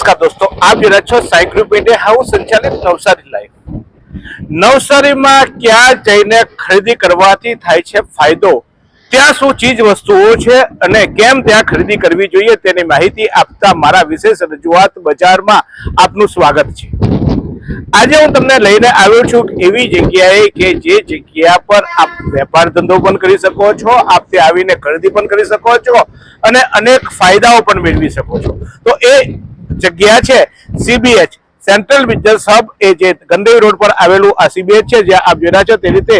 નમસ્કાર દોસ્તો, આપ જોઈ રહ્યા છો સાઈ ગ્રુપ મીડિયા હાઉસ સંચાલિત નવસારી લાઈવ। નવસારીમાં ક્યાં જઈને ખરીદી કરવાથી થાય છે ફાયદો, ત્યાં શું ચીજ વસ્તુઓ છે અને કેમ ત્યાં ખરીદી કરવી જોઈએ તેની માહિતી આપતા મારા વિશેષ રજૂઆત બજારમાં આપનું સ્વાગત છે। આજે હું તમને લઈને આવ્યો છું એવી જગ્યાએ કે જે જગ્યા પર આપ વેપાર ધંધો પણ કરી શકો છો, આપ ત્યાં આવીને ખરીદી પણ કરી શકો છો અને અનેક ફાયદાઓ પણ મેળવી શકો છો। તો એ જગ્યા છે સીબીએચ સેન્ટ્રલ બિઝનેસ હબ, એ જે ગંદેવી રોડ પર આવેલું આ સીબીએચ છે, જ્યાં આપ જોઈ રહ્યા છો તે રીતે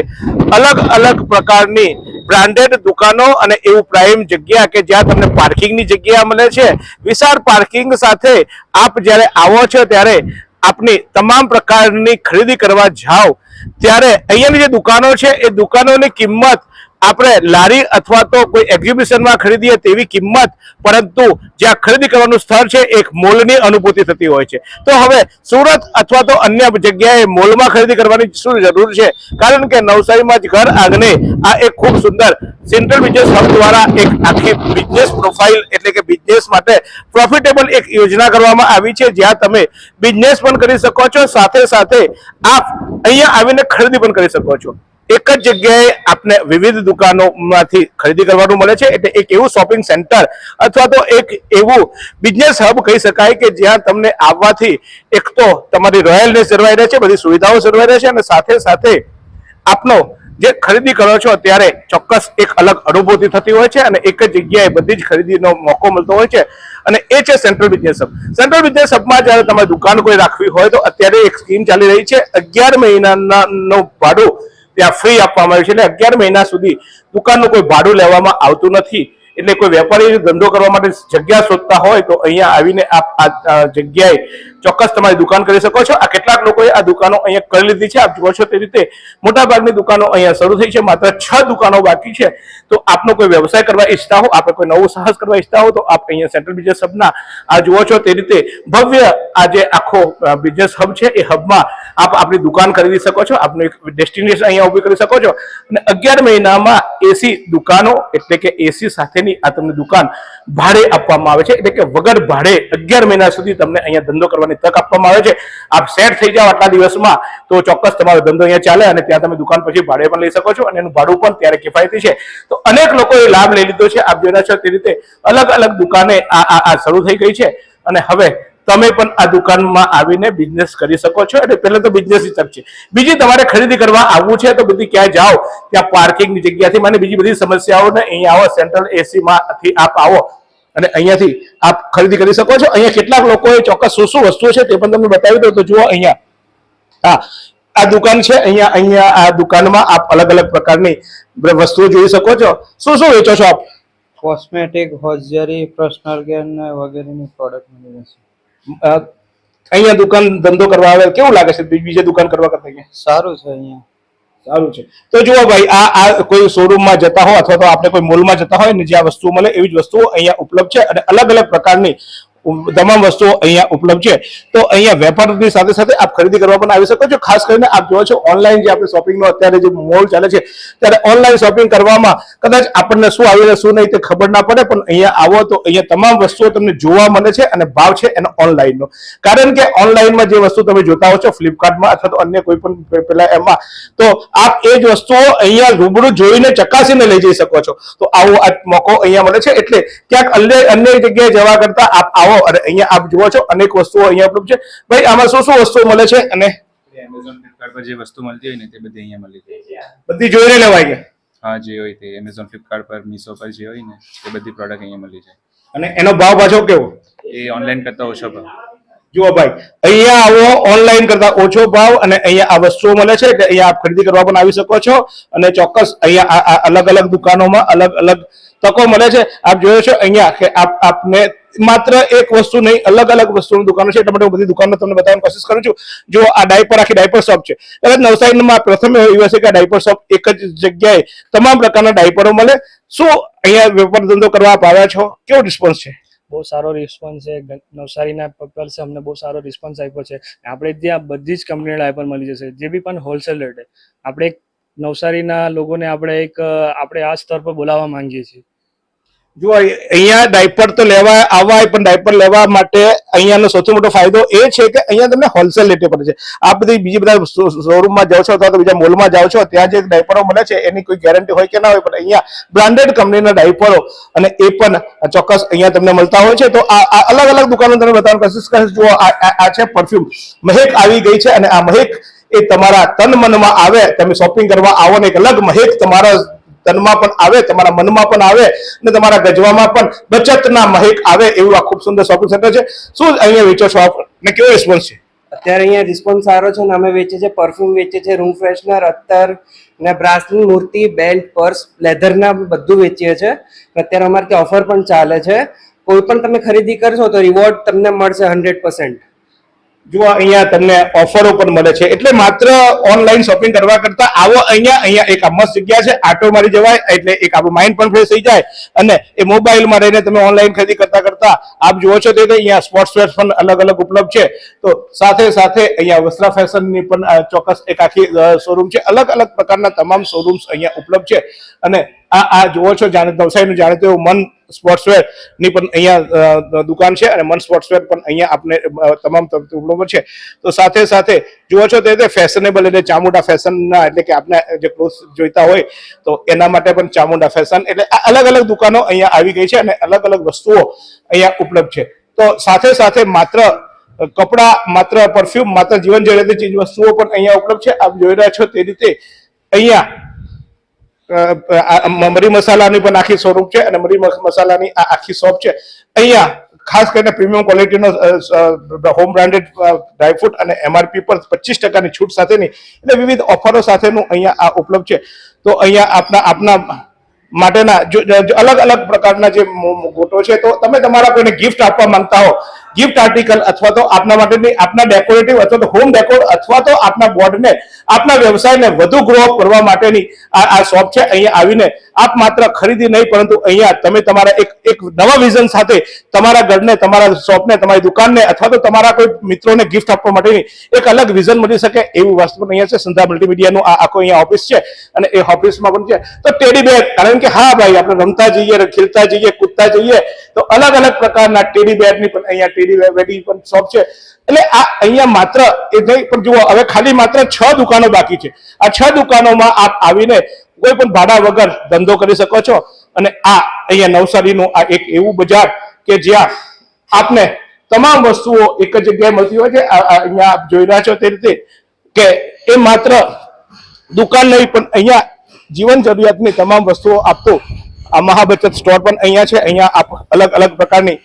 અલગ અલગ પ્રકારની બ્રાન્ડેડ દુકાનો અને એવું પ્રાઇમ જગ્યા કે જ્યાં તમને પાર્કિંગની જગ્યા મળે છે। વિશાળ પાર્કિંગ સાથે આપ જ્યારે આવો છો ત્યારે આપની તમામ પ્રકારની ખરીદી કરવા જાઓ ત્યારે અહીંયાની જે દુકાનો છે એ દુકાનોની કિંમત આપણે લારી અથવા તો કોઈ એક્ઝિબિશનમાં ખરીદીએ તેવી કિંમત, પરંતુ જ્યાં ખરીદી કરવાનું સ્થળ છે એક મોલની અનુભૂતિ થતી હોય છે। તો હવે સુરત અથવા તો અન્ય જગ્યાએ મોલમાં ખરીદી કરવાની શું જરૂર છે, કારણ કે નવસારીમાં જ ઘર આંગણે આ એક ખૂબ સુંદર સેન્ટ્રલ બિઝનેસ હબ દ્વારા એક આખી બિઝનેસ પ્રોફાઇલ એટલે કે બિઝનેસ માટે પ્રોફિટેબલ એક યોજના કરવામાં આવી છે, જ્યાં તમે બિઝનેસ પણ કરી શકો છો, સાથે સાથે આપ અહીંયા આવીને ખરીદી પણ કરી શકો છો। એક જ જગ્યાએ આપને વિવિધ દુકાનોમાંથી ખરીદી કરવાનું મળે છે, એટલે એક એવું શોપિંગ સેન્ટર અથવા તો એક એવું બિઝનેસ હબ કહી શકાય કે જ્યાં તમને આવવાથી એક તો તમારી રોયલનેસ જળવાઈ રહે છે, બધી સુવિધાઓ જળવાઈ રહે છે અને સાથે સાથે આપનો જે ખરીદી કરો છો ત્યારે ચોક્કસ એક અલગ અનુભૂતિ થતી હોય છે અને એક જ જગ્યાએ બધી જ ખરીદીનો મોકો મળતો હોય છે, અને એ છે central business hub. Central business હબમાં જ્યારે તમારે દુકાન કોઈ રાખવી હોય તો અત્યારે એક સ્કીમ ચાલી રહી છે, 11 મહિનાનો ભાડું ત્યાં ફ્રી આપવામાં આવ્યું છે। એટલે 11 મહિના સુધી દુકાનનું કોઈ ભાડું લેવામાં આવતું નથી। એટલે કોઈ વેપારી ધંધો કરવા માટે જગ્યા શોધતા હોય તો અહીંયા આવીને આપ આ જગ્યાએ ચોક્કસ તમારી દુકાન કરી શકો છો। આ કેટલાક લોકોએ આ દુકાનો અહીંયા કરી લીધી છે, આપ જુઓ છો તે રીતે મોટાભાગની દુકાનો અહીંયા શરૂ થઈ છે, માત્ર 6 દુકાનો બાકી છે। તો આપનો કોઈ વ્યવસાય કરવા ઈચ્છતા હો, આપણે કોઈ નવું સાહસ કરવા ઈચ્છતા હો તો આપ અહીંયા સેન્ટ્રલ બિઝનેસ હબના આ જુઓ છો તે રીતે ભવ્ય આ જે આખો બિઝનેસ હબ છે એ હબમાં આપ આપણી દુકાન ખરીદી શકો છો, આપનું એક ડેસ્ટિનેશન અહીંયા ઊભી કરી શકો છો અને 11 મહિનામાં એસી દુકાનો એટલે કે એસી સાથેની આ તમને દુકાન ભાડે આપવામાં આવે છે, એટલે કે વગર ભાડે 11 મહિના સુધી તમને અહીંયા ધંધો કરવાની તક આપવામાં આવે છે। આપ સેટ થઈ જાઓ આટલા દિવસમાં તો ચોક્કસ તમારો ધંધો અહીંયા ચાલે અને ત્યાં તમે દુકાન પછી ભાડે પણ લઈ શકો છો અને એનું ભાડું પણ ત્યારે કિફાયતી છે। તો અનેક લોકોએ લાભ લઈ લીધો છે, આપ જોઈ રહ્યા છો તે રીતે અલગ અલગ દુકાને આ શરૂ થઈ ગઈ છે અને હવે તમે પણ આ દુકાનમાં આવીને બિઝનેસ કરી શકો છો। એટલે પહેલા તો બિઝનેસની તક છે, બીજી તમારે ખરીદી કરવા આવવું છે તો બધી ક્યાંય જાઓ ત્યાં પાર્કિંગની જગ્યાથી મને બીજી બધી સમસ્યાઓને અહીંયા આવો સેન્ટ્રલ એસીમાંથી આપ આવો અને અહીંયાથી આપ ખરીદી કરી શકો છો। અહીંયા કેટલાક લોકોએ ચોક્કસ શું શું વસ્તુઓ છે તે પણ તમને બતાવી દઉં તો જુઓ અહીંયા આ દુકાન છે, અહીંયા આ દુકાનમાં આપ અલગ અલગ પ્રકારની વસ્તુઓ જોઈ શકો છો। શું શું વેચો છો આપ? કોસ્મેટિક, હોઝિયરી, પર્સનલ કેર વગેરેની પ્રોડક્ટ મળી રહેશે। અહીંયા દુકાન ધંધો કરવા આવે કેવું લાગે છે બીજે દુકાન કરવા કરતા? સારું છે, અહીંયા સારું છે। તો જુઓ ભાઈ, આ કોઈ શોરૂમમાં જતા હો અથવા તો આપણે કોઈ મોલમાં જતા હોય ને જ્યાં વસ્તુ મળે એવી જ વસ્તુઓ અહીંયા ઉપલબ્ધ છે અને અલગ અલગ પ્રકારની તમામ વસ્તુઓ અહીંયા ઉપલબ્ધ છે। તો અહીંયા વેપારની સાથે સાથે આપ ખરીદી કરવા પણ આવી શકો છો। ખાસ કરીને આપ જોવો છો ઓનલાઈન જે આપણે શોપિંગનો અત્યારે જે મોલ ચાલે છે ત્યારે ઓનલાઈન શોપિંગ કરવામાં કદાચ આપણને શું આવી શું નહીં તે ખબર ના પડે, પણ અહીંયા આવો તો અહીંયા તમામ વસ્તુઓ તમને જોવા મળે છે અને ભાવ છે એનો ઓનલાઈનનો, કારણ કે ઓનલાઈનમાં જે વસ્તુ તમે જોતા હો છો ફ્લિપકાર્ટમાં અથવા તો અન્ય કોઈ પણ પેલા એમાં, તો આપ એ જ વસ્તુઓ અહીંયા રૂબરૂ જોઈને ચકાસીને લઈ જઈ શકો છો। તો આવો આ મોકો અહીંયા મળે છે, એટલે ક્યાંક અન્ય જગ્યાએ જવા કરતા આપ આવો અને અહીંયા આપ જુઓ છો અનેક વસ્તુઓ અહીંયા ઉપલબ્ધ છે। ભાઈ, આમાં શું શું વસ્તુઓ મળે છે? અને એમેઝોન ફ્લિપકાર્ટ પર જે વસ્તુ મળતી હોય ને તે બધી અહીંયા મળી જાય, બધી જોઈને લેવાય છે? હા, જે હોય તે એમેઝોન ફ્લિપકાર્ટ પર મીશો પર જે હોય ને તે બધી પ્રોડક્ટ અહીંયા મળી જાય। અને એનો ભાવ પાછો કેવો? એ ઓનલાઈન કરતા ઓછો ભાવ। જુઓ ભાઈ, અહીંયા આવો ઓનલાઈન કરતા ઓછો ભાવ અને અહીંયા આ વસ્તુઓ મળે છે, એટલે અહીંયા આપ ખરીદી કરવા પણ આવી શકો છો અને ચોક્કસ અહીંયા આ અલગ અલગ દુકાનોમાં અલગ અલગ તકો મળે છે। આપ જોયો છો અહીંયા કે આપને માત્ર એક વસ્તુ નહીં, અલગ અલગ વસ્તુની દુકાનો છે, એટલા માટે હું બધી દુકાનો તમને બતાવવાની કોશિશ કરું છું। જો આ ડાયપર, આખી ડાયપર શોપ છે, કદાચ નવસારીમાં પ્રથમ એવું હશે કે આ ડાયપર શોપ એક જ જગ્યાએ તમામ પ્રકારના ડાયપરો મળે। શું અહીંયા વેપાર ધંધો કરવા આપ આવ્યા છો? કેવો રિસ્પોન્સ છે? બહુ સારો રિસ્પોન્સ છે, નવસારીના પર્પલ્સે અમને બહુ સારો રિસ્પોન્સ આપ્યો છે। આપણે ત્યાં બધી જ કંપનીના ડાયપર મળી જશે, જે બી પણ હોલસેલ રેટે। આપણે નવસારીના લોકોને આપણે આ સ્તર પર બોલાવવા માંગીએ છીએ। જો અહીંયા ડાયપર તો લેવા આવાય, પણ ડાયપર લેવા માટે અહીંયાનો સૌથી મોટો ફાયદો એ છે કે અહીંયા તમને હોલસેલ રેટે પડે છે. આ બધી બીજી બધા શોરૂમમાં જાઓ છો અથવા તો બીજા મોલમાં જાઓ છો, ત્યાં જે ડાયપરો મળે છે એની કોઈ ગેરંટી હોય કે ના હોય, પણ અહીંયા બ્રાન્ડેડ કંપનીના ડાયપરો અને એ પણ ચોક્કસ અહીંયા તમને મળતા હોય છે. તો આ અલગ અલગ દુકાનો તમે બતાવવાની કોશિશ કરીશ. જુઓ, આ છે પરફ્યુમ મહેક આવી ગઈ છે, અને આ મહેક એ તમારા તન મનમાં આવે. તમે શોપિંગ કરવા આવો ને એક અલગ મહેક તમારા તનમાં પણ આવે, તમારા મનમાં પણ આવે, અને તમારા ગજવામાં પણ બચતના મહેક આવે એવું આ ખૂબ સુંદર શોપિંગ સેન્ટર છે. શું અહીંયા વેચો છો આપ ને કેવો રિસ્પોન્સ છે? અત્યારે અહીંયા રિસ્પોન્સ સારો છે ને અમે વેચીએ છીએ પરફ્યુમ, વેચીએ છીએ રૂમ ફ્રેશનર, અત્તર ને બ્રાસની મૂર્તિ, બેલ્ટ, પર્સ, લેધરના બધું વેચીએ છીએ. અત્યારે અમારે ત્યાં ઓફર પણ ચાલે છે. કોઈ પણ તમે ખરીદી કરશો તો રિવોર્ડ તમને મળશે 100%. જો અહીંયા તમને ઓફરો પણ મળે છે. એટલે માત્ર ઓનલાઈન શોપિંગ કરવા કરતા આવો અહીંયા એક આ મસ્ત જગ્યા છે, આટો મારી જવાય, એટલે એક આપણું માઇન્ડ પણ ફ્રેશ થઈ જાય, અને એ મોબાઈલમાં રહીને તમે ઓનલાઈન ખરીદી કરતા આપ જુઓ છો તે અહીંયા સ્પોર્ટ્સ વેર પણ અલગ અલગ ઉપલબ્ધ છે. તો સાથે સાથે અહીંયા વસ્ત્રા ફેશનની પણ ચોક્કસ એક આખી શોરૂમ છે. અલગ અલગ પ્રકારના તમામ શોરૂમ્સ અહીંયા ઉપલબ્ધ છે. અને આ જુઓ છો નવસારીનું જાણીતું એવું મન સ્પોર્ટ્સવેર ની પણ અહીંયા દુકાન છે, અને મન સ્પોર્ટ્સવેર પણ અહીંયા આપણે તમામ ઉપલબ્ધ છે. તો સાથે સાથે જુઓ છો તે ફેશનેબલ એટલે ચામુંડા ફેશનના, એટલે કે આપણે જે ક્લોથ જોઈતા હોય તો એના માટે પણ ચામુંડા ફેશન, એટલે આ અલગ અલગ દુકાનો અહીંયા આવી ગઈ છે, અને અલગ અલગ વસ્તુઓ અહીંયા ઉપલબ્ધ છે. તો સાથે સાથે માત્ર કપડા, માત્ર પરફ્યુમ, માત્ર જીવન જરૂરિયાતની ચીજ વસ્તુઓ પણ અહીંયા ઉપલબ્ધ છે. આપ જોઈ રહ્યા છો તે રીતે અહીંયા મરી મસાલાની પણ આખી શોરૂમ છે, અને મરી મસાલાની આ આખી શોપ છે. અહીંયા ખાસ કરીને પ્રીમિયમ ક્વોલિટીનો હોમ બ્રાન્ડેડ ડ્રાયફ્રૂટ અને MRP પર 25% છૂટ સાથેની, એટલે વિવિધ ઓફરો સાથેનું અહીંયા આ ઉપલબ્ધ છે. તો અહીંયા આપના માટેના અલગ અલગ પ્રકારના જે ગોટો છે, તો તમે તમારા કોઈને ગિફ્ટ આપવા માંગતા હો, ગિફ્ટ આર્ટિકલ અથવા તો આપના માટેની આપના ડેકોરેટિવ અથવા તો હોમ ડેકોર અથવા તો આપના બોર્ડને, આપના વ્યવસાયને વધુ ગ્રો અપ કરવા માટેની આ શોપ છે. અહીંયા આવીને આપ માત્ર ખરીદી નહીં, પરંતુ અહીંયા તમે તમારા એક નવા વિઝન સાથે તમારા ઘરને, તમારા શોપને, તમારી દુકાનને અથવા તો તમારા કોઈ મિત્રોને ગિફ્ટ આપવા માટેની એક અલગ વિઝન મળી શકે એવું વસ્તુ પણ અહીંયા છે. સંધ્યા મલ્ટીમીડિયાનું આ આખો અહીંયા ઓફિસ છે, અને એ ઓફિસમાં પણ છે. તો ટેડી બેગ, કારણ કે હા ભાઈ આપણે રમતા જઈએ, ખેલતા જઈએ, કૂદતા જઈએ, તો અલગ અલગ પ્રકારના ટેડી બેગની પણ અહીંયા ટેડી બેગની પણ શોપ છે. એટલે આ અહીંયા માત્ર એ નહીં, પણ જુઓ હવે ખાલી માત્ર 6 દુકાનો બાકી છે. આ 6 દુકાનોમાં આપ આવીને કોઈ પણ ભાડા વગર ધંધો કરી શકો છો. અને આ અહીંયા નવસારીનું આ એક એવું બજાર કે જ્યાં આપને તમામ વસ્તુઓ એક જ જગ્યાએ મળતી હોય છે. અહીંયા આપ જોઈ રહ્યા છો તે રીતે કે એ માત્ર દુકાન નહીં, પણ અહીંયા જીવન જરૂરિયાતની તમામ વસ્તુઓ આપતો આ મહાબચત સ્ટોર પણ અહીંયા છે. અહીંયા આપ અલગ અલગ પ્રકારની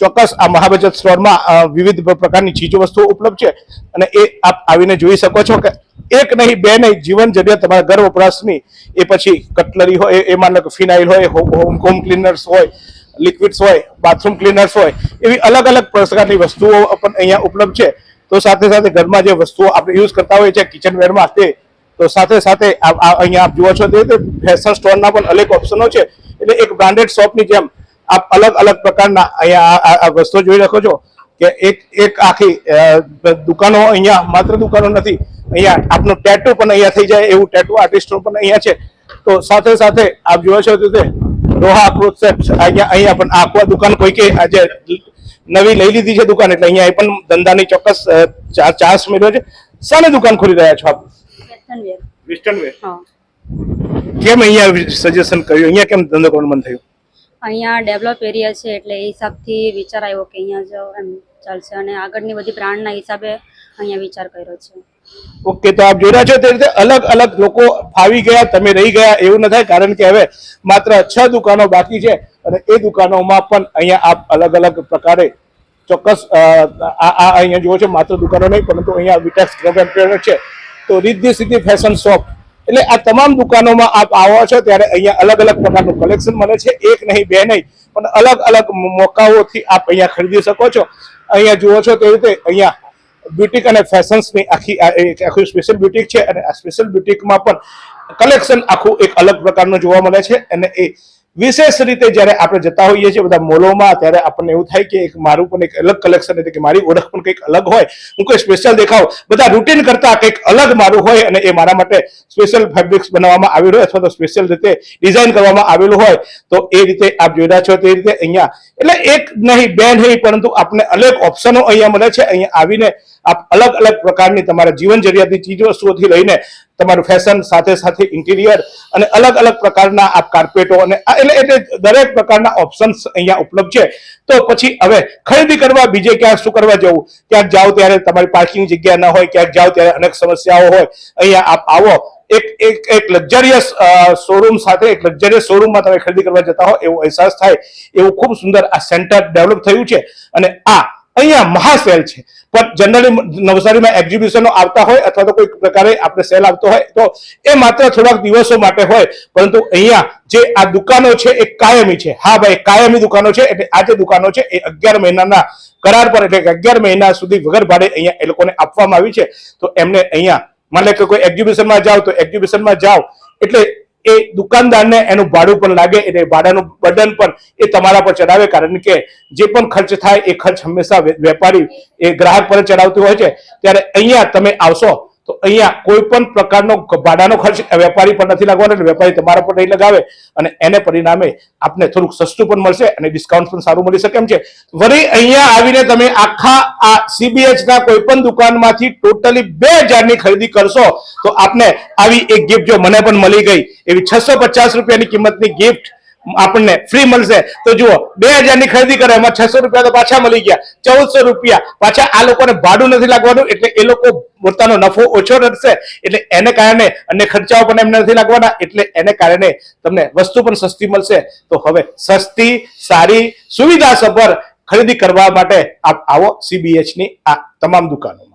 ચોક્કસ આ મહાબચત સ્ટોરમાં વિવિધ પ્રકારની ચીજો વસ્તુઓ ઉપલબ્ધ છે, અને એ આપ આવીને જોઈ શકો છો કે એક નહીં, બે નહીં, જીવન જરૂરિયાત તમારા ઘર વપરાશની, એ પછી કટલરી હોય, એ માનો કે ફિનાઇલ હોય, હોમ ક્લીનર્સ હોય, લિક્વિડ્સ હોય, બાથરૂમ ક્લીનર્સ હોય, એવી અલગ અલગ પ્રકારની વસ્તુઓ પણ અહીંયા ઉપલબ્ધ છે. તો સાથે સાથે ઘરમાં જે વસ્તુઓ આપણે યુઝ કરતા હોઈએ છીએ કિચનવેરમાં, તે તો સાથે સાથે અહીંયા આપ જુઓ છો તે ફેશન સ્ટોરના પણ અલગ ઓપ્શનો છે. એટલે એક બ્રાન્ડેડ શોપની જેમ આપ અલગ અલગ પ્રકારના અહીંયા આ વસ્તુઓ જોઈ શકો છો કે એક આખી દુકાનો, અહીંયા માત્ર દુકાનો નથી, અહીંયા આપનો ટેટુ પણ અહીંયા થઈ જાય એવું ટેટુ આર્ટિસ્ટો પણ અહીંયા છે. તો સાથે સાથે આપ જુઓ છો તે રોહા ક્લોથ સેટ, અહીંયા પણ આખવા દુકાન કોઈ કે આજે નવી લઈ લીધી છે દુકાન, એટલે અહીંયા એ પણ ધંધાની ચોક્કસ ચાન્સ મળ્યો છે. શાને દુકાન ખોલી રહ્યા છો આપ? Western wear. કેમ અહીંયા સજેશન કર્યું, અહીંયા કેમ ધંધો કરવાનું મન થયું? અહીંયા ડેવલપ એરિયા છે, એટલે એ હિસાબથી વિચાર આવ્યો કે અહીંયા જ એમ ચાલશે, અને આગળની બધી બ્રાન્ડના હિસાબે અહીંયા વિચાર કર્યો છે. ઓકે, તો આપ જોઈ રહ્યા છો તે રીતે અલગ અલગ લોકો ફાવી ગયા, તમે રહી ગયા એવું ન થાય, કારણ કે હવે માત્ર 6 દુકાનો બાકી છે, અને એ દુકાનોમાં પણ અહીંયા આપ અલગ અલગ પ્રકારે ચોક્કસ અહીંયા જુઓ છો. માત્ર દુકાનો નહીં, પરંતુ અહીંયા વિટેક્સ ગ્રુપ એમ્પ્લોયર છે. તો રીદ્ધિ સિદ્ધિ ફેશન શોપ, એટલે આ તમામ દુકાનોમાં આપ આવો છો ત્યારે અહીંયા અલગ અલગ પ્રકારનું કલેક્શન મળે છે. એક નહીં, બે નહીં, પણ અલગ અલગ મોકાઓથી આપ અહીંયા ખરીદી શકો છો. અહીંયા જુઓ છો તે રીતે અહીંયા બ્યુટિક અને ફેશન્સની આખી સ્પેશિયલ બ્યુટિક છે, અને આ સ્પેશિયલ બ્યુટિકમાં પણ કલેક્શન આખું એક અલગ પ્રકારનું જોવા મળે છે. અને એ વિશેષ રીતે જ્યારે આપણે જતા હોઈએ છીએ બધા મોલોમાં, ત્યારે આપણને એવું થાય કે એક મારું પણ એક અલગ કલેક્શન, એટલે કે મારી ઓળખ પણ કંઈક અલગ હોય, હું કોઈ સ્પેશિયલ દેખાવ, બધા રૂટીન કરતા કંઈક અલગ મારું હોય અને એ મારા માટે સ્પેશિયલ ફેબ્રિક્સ બનાવવામાં આવેલું હોય અથવા તો સ્પેશિયલ રીતે ડિઝાઇન કરવામાં આવેલું હોય, તો એ રીતે આપ જોઈ રહ્યા છો તે રીતે અહીંયા એટલે એક નહીં બે નહીં પરંતુ આપને અલગ ઓપ્શનો અહીંયા મળે છે. અહીંયા આવીને આપ અલગ અલગ પ્રકારની તમારા જીવન જરૂરિયાતની ચીજ વસ્તુઓથી લઈને તમારું ફેશન સાથે સાથે ઇન્ટિરિયર અને અલગ અલગ પ્રકારના આપ કાર્પેટો અને એટલે દરેક પ્રકારના ઓપ્શન્સ અહીંયા ઉપલબ્ધ છે. તો પછી હવે ખરીદી કરવા બીજે ક્યાંક શું કરવા જવું, ક્યાંક જાઓ ત્યારે તમારી પાર્કિંગ જગ્યા ન હોય, ક્યાંક જાઓ ત્યારે અનેક સમસ્યાઓ હોય, અહીંયા આપ આવો એક લક્ઝરિયસ શોરૂમ સાથે, એક લક્ઝરિયસ શોરૂમમાં તમે ખરીદી કરવા જતા હો એવો અહેસાસ થાય એવું ખૂબ સુંદર આ સેન્ટર ડેવલપ થયું છે. અને આ અહીંયા મહાસેલ છે, પણ જનરલી નવસારીમાં એક્ઝિબિશનો આવતા હોય અથવા તો કોઈ પ્રકારે આપણે સેલ આવતો હોય તો એ માત્ર થોડાક દિવસો માટે હોય, પરંતુ અહીંયા જે આ દુકાનો છે એ કાયમી છે. હા ભાઈ, કાયમી દુકાનો છે. એટલે આ જે દુકાનો છે એ 11 મહિનાના કરાર પર, એટલે કે 11 મહિના સુધી વગર ભાડે અહીંયા એ લોકોને આપવામાં આવી છે. તો એમને અહીંયા માની લો કે કોઈ એક્ઝિબિશનમાં જાઓ તો એક્ઝિબિશનમાં જાઓ એટલે એ દુકાનદારને એનું ભાડું પણ લાગે, એટલે ભાડાનું બર્ડન પણ એ તમારા પર ચડાવે, કારણ કે જે પણ ખર્ચ થાય એ ખર્ચ હંમેશા વેપારી એ ગ્રાહક પર ચડાવતું હોય છે. ત્યારે અહીંયા તમે આવશો તો અહીંયા કોઈ પણ પ્રકારનો ભાડાનો ખર્ચ વેપારી પર નથી લાગવાનો, એટલે વેપારી તમારા પર નહીં લગાવે અને એને પરિણામે આપને થોડુંક સસ્તું પણ મળશે અને ડિસ્કાઉન્ટ પણ સારું મળી શકે એમ છે. વળી અહીંયા આવીને તમે આખા આ CBH ના કોઈ પણ દુકાનમાંથી ટોટલી 2000 ની ખરીદી કરશો તો આપને આવી એક ગિફ્ટ જો મને પણ મળી ગઈ એવી 650 રૂપિયાની કિંમતની ગિફ્ટ આપણને ફ્રી મળશે. તો જુઓ, 2000 ની ખરીદી કરે એમાં 600 રૂપિયા તો પાછા મળી ગયા, 1400 રૂપિયા પાછા આ લોકોને ભાડું નથી લાગવાનું, એટલે એ લોકો પોતાનો નફો ઓછો રાખશે, એટલે એને કારણે અન્ય ખર્ચાઓ પણ એમને નથી લાગવાના, એટલે એને કારણે તમને વસ્તુ પણ સસ્તી મળશે. તો હવે સસ્તી, સારી, સુવિધાસભર ખરીદી કરવા માટે આપ આવો CBH ની આ તમામ દુકાનો.